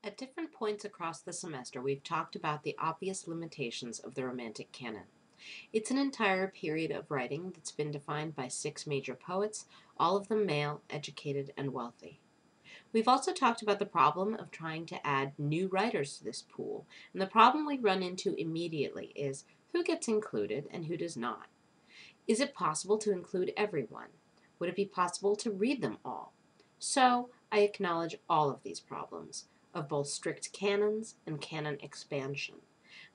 At different points across the semester, we've talked about the obvious limitations of the Romantic canon. It's an entire period of writing that's been defined by six major poets, all of them male, educated, and wealthy. We've also talked about the problem of trying to add new writers to this pool, and the problem we run into immediately is who gets included and who does not. Is it possible to include everyone? Would it be possible to read them all? So, I acknowledge all of these problems, of both strict canons and canon expansion.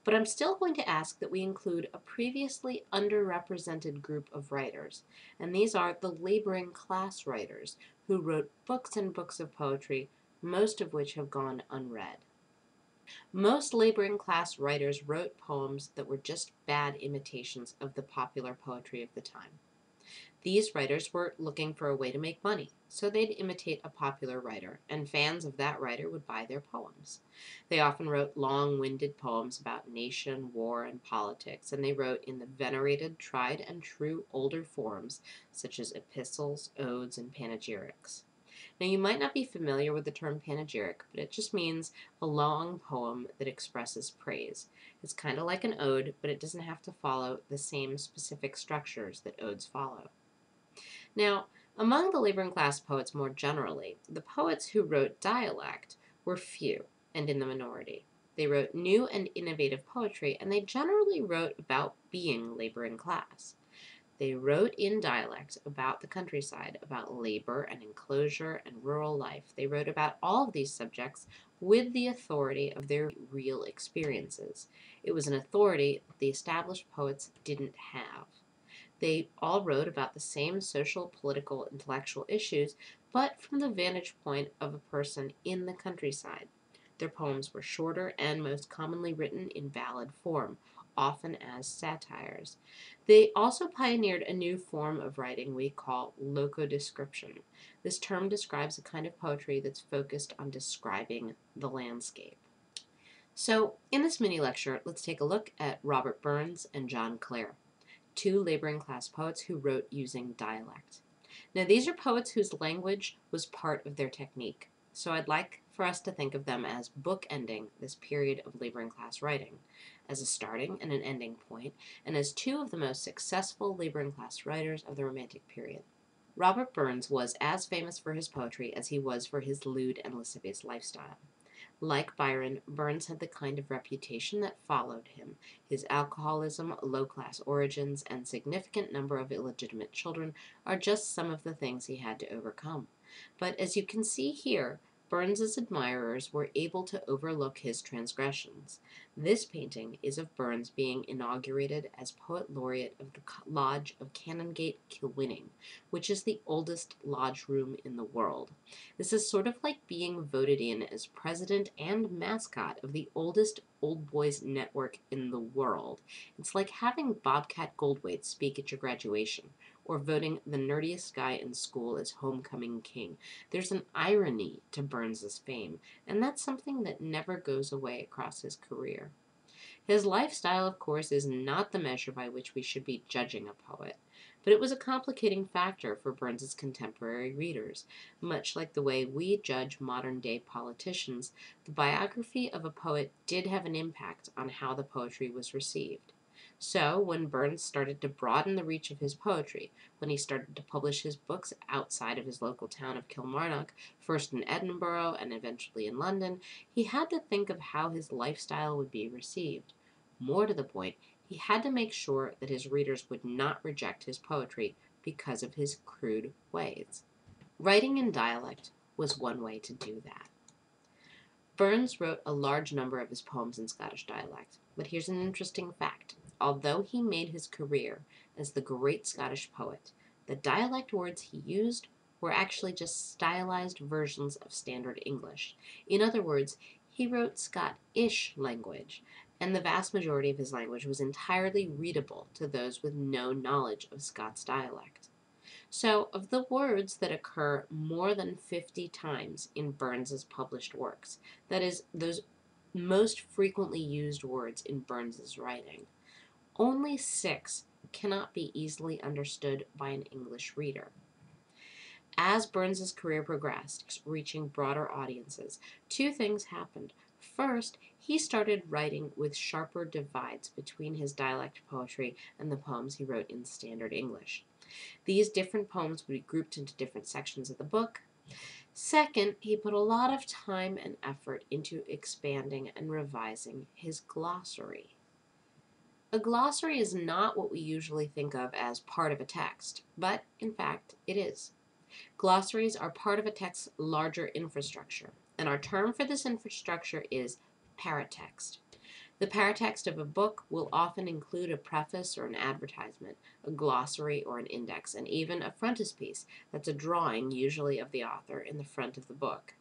But I'm still going to ask that we include a previously underrepresented group of writers, and these are the laboring class writers who wrote books and books of poetry, most of which have gone unread. Most laboring class writers wrote poems that were just bad imitations of the popular poetry of the time. These writers were looking for a way to make money, so they'd imitate a popular writer, and fans of that writer would buy their poems. They often wrote long-winded poems about nation, war, and politics, and they wrote in the venerated, tried and true older forms, such as epistles, odes, and panegyrics. Now, you might not be familiar with the term panegyric, but it just means a long poem that expresses praise. It's kind of like an ode, but it doesn't have to follow the same specific structures that odes follow. Now, among the laboring class poets more generally, the poets who wrote dialect were few and in the minority. They wrote new and innovative poetry, and they generally wrote about being laboring class. They wrote in dialect about the countryside, about labor and enclosure and rural life. They wrote about all of these subjects with the authority of their real experiences. It was an authority the established poets didn't have. They all wrote about the same social, political, intellectual issues, but from the vantage point of a person in the countryside. Their poems were shorter and most commonly written in ballad form, often as satires. They also pioneered a new form of writing we call locodescription. This term describes a kind of poetry that's focused on describing the landscape. So, in this mini lecture, let's take a look at Robert Burns and John Clare, two laboring class poets who wrote using dialect. Now, these are poets whose language was part of their technique, so I'd like for us to think of them as bookending this period of laboring class writing, as a starting and an ending point, and as two of the most successful laboring class writers of the Romantic period. Robert Burns was as famous for his poetry as he was for his lewd and lascivious lifestyle. Like Byron, Burns had the kind of reputation that followed him. His alcoholism, low-class origins, and significant number of illegitimate children are just some of the things he had to overcome. But as you can see here, Burns's admirers were able to overlook his transgressions. This painting is of Burns being inaugurated as Poet Laureate of the Lodge of Canongate, Kilwinning, which is the oldest lodge room in the world. This is sort of like being voted in as president and mascot of the oldest old boys network in the world. It's like having Bobcat Goldthwait speak at your graduation, or voting the nerdiest guy in school as homecoming king. There's an irony to Burns's fame, and that's something that never goes away across his career. His lifestyle, of course, is not the measure by which we should be judging a poet, but it was a complicating factor for Burns's contemporary readers. Much like the way we judge modern-day politicians, the biography of a poet did have an impact on how the poetry was received. So, when Burns started to broaden the reach of his poetry, when he started to publish his books outside of his local town of Kilmarnock, first in Edinburgh and eventually in London, he had to think of how his lifestyle would be received. More to the point, he had to make sure that his readers would not reject his poetry because of his crude ways. Writing in dialect was one way to do that. Burns wrote a large number of his poems in Scottish dialect, but here's an interesting fact. Although he made his career as the great Scottish poet, the dialect words he used were actually just stylized versions of standard English. In other words, he wrote Scottish language, and the vast majority of his language was entirely readable to those with no knowledge of Scots dialect. So, of the words that occur more than 50 times in Burns's published works, that is, those most frequently used words in Burns's writing, only 6 cannot be easily understood by an English reader. As Burns's career progressed, reaching broader audiences, two things happened. First, he started writing with sharper divides between his dialect poetry and the poems he wrote in standard English. These different poems would be grouped into different sections of the book. Second, he put a lot of time and effort into expanding and revising his glossary. A glossary is not what we usually think of as part of a text, but in fact, it is. Glossaries are part of a text's larger infrastructure, and our term for this infrastructure is paratext. The paratext of a book will often include a preface or an advertisement, a glossary or an index, and even a frontispiece that's a drawing, usually of the author, in the front of the book.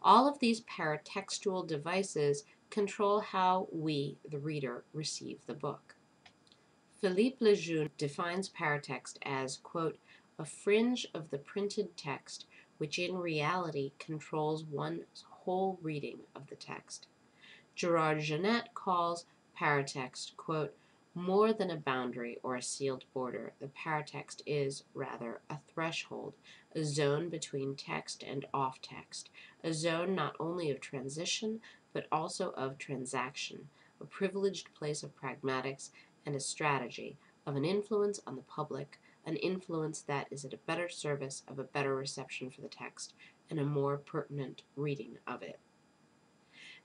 All of these paratextual devices control how we, the reader, receive the book. Philippe Lejeune defines paratext as, quote, a fringe of the printed text which in reality controls one's whole reading of the text. Gerard Genette calls paratext, quote, more than a boundary or a sealed border. The paratext is, rather, a threshold, a zone between text and off text, a zone not only of transition, but also of transaction, a privileged place of pragmatics and a strategy, of an influence on the public, an influence that is at a better service of a better reception for the text and a more pertinent reading of it.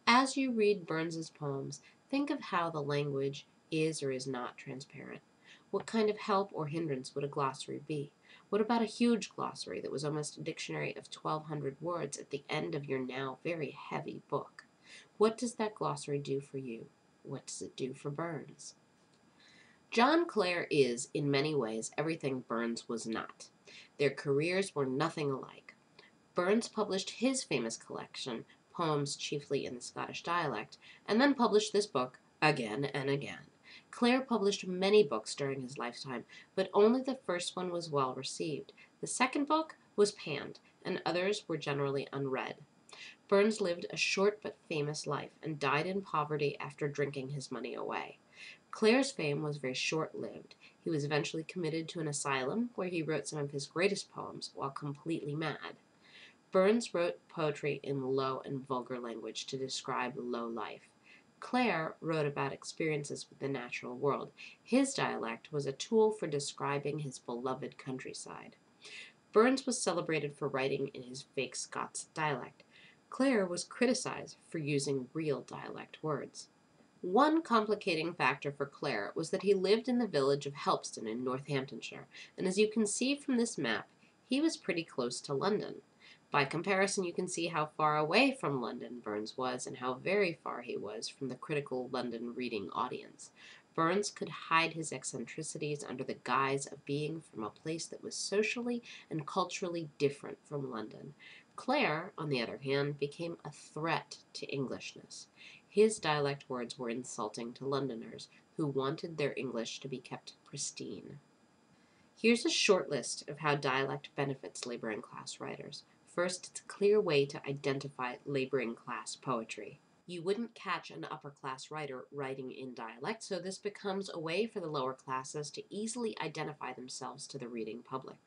As you read Burns's poems, think of how the language is or is not transparent. What kind of help or hindrance would a glossary be? What about a huge glossary that was almost a dictionary of 1,200 words at the end of your now very heavy book? What does that glossary do for you? What does it do for Burns? John Clare is, in many ways, everything Burns was not. Their careers were nothing alike. Burns published his famous collection, poems chiefly in the Scottish dialect, and then published this book again and again. Clare published many books during his lifetime, but only the first one was well received. The second book was panned, and others were generally unread. Burns lived a short but famous life and died in poverty after drinking his money away. Clare's fame was very short-lived. He was eventually committed to an asylum where he wrote some of his greatest poems while completely mad. Burns wrote poetry in low and vulgar language to describe low life. Clare wrote about experiences with the natural world. His dialect was a tool for describing his beloved countryside. Burns was celebrated for writing in his fake Scots dialect. Clare was criticized for using real dialect words. One complicating factor for Clare was that he lived in the village of Helpston in Northamptonshire, and as you can see from this map, he was pretty close to London. By comparison, you can see how far away from London Burns was and how very far he was from the critical London reading audience. Burns could hide his eccentricities under the guise of being from a place that was socially and culturally different from London. Clare, on the other hand, became a threat to Englishness. His dialect words were insulting to Londoners who wanted their English to be kept pristine. Here's a short list of how dialect benefits laboring class writers. First, it's a clear way to identify laboring class poetry. You wouldn't catch an upper class writer writing in dialect, so this becomes a way for the lower classes to easily identify themselves to the reading public.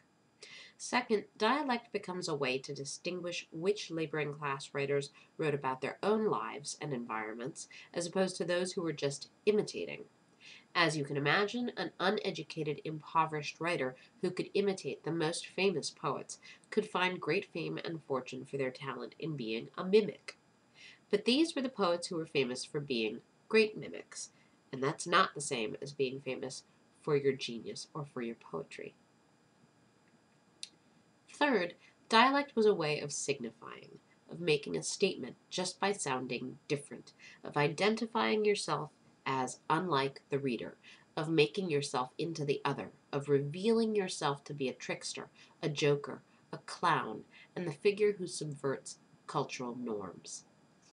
Second, dialect becomes a way to distinguish which laboring class writers wrote about their own lives and environments, as opposed to those who were just imitating. As you can imagine, an uneducated, impoverished writer who could imitate the most famous poets could find great fame and fortune for their talent in being a mimic. But these were the poets who were famous for being great mimics, and that's not the same as being famous for your genius or for your poetry. Third, dialect was a way of signifying, of making a statement just by sounding different, of identifying yourself as unlike the reader, of making yourself into the other, of revealing yourself to be a trickster, a joker, a clown, and the figure who subverts cultural norms.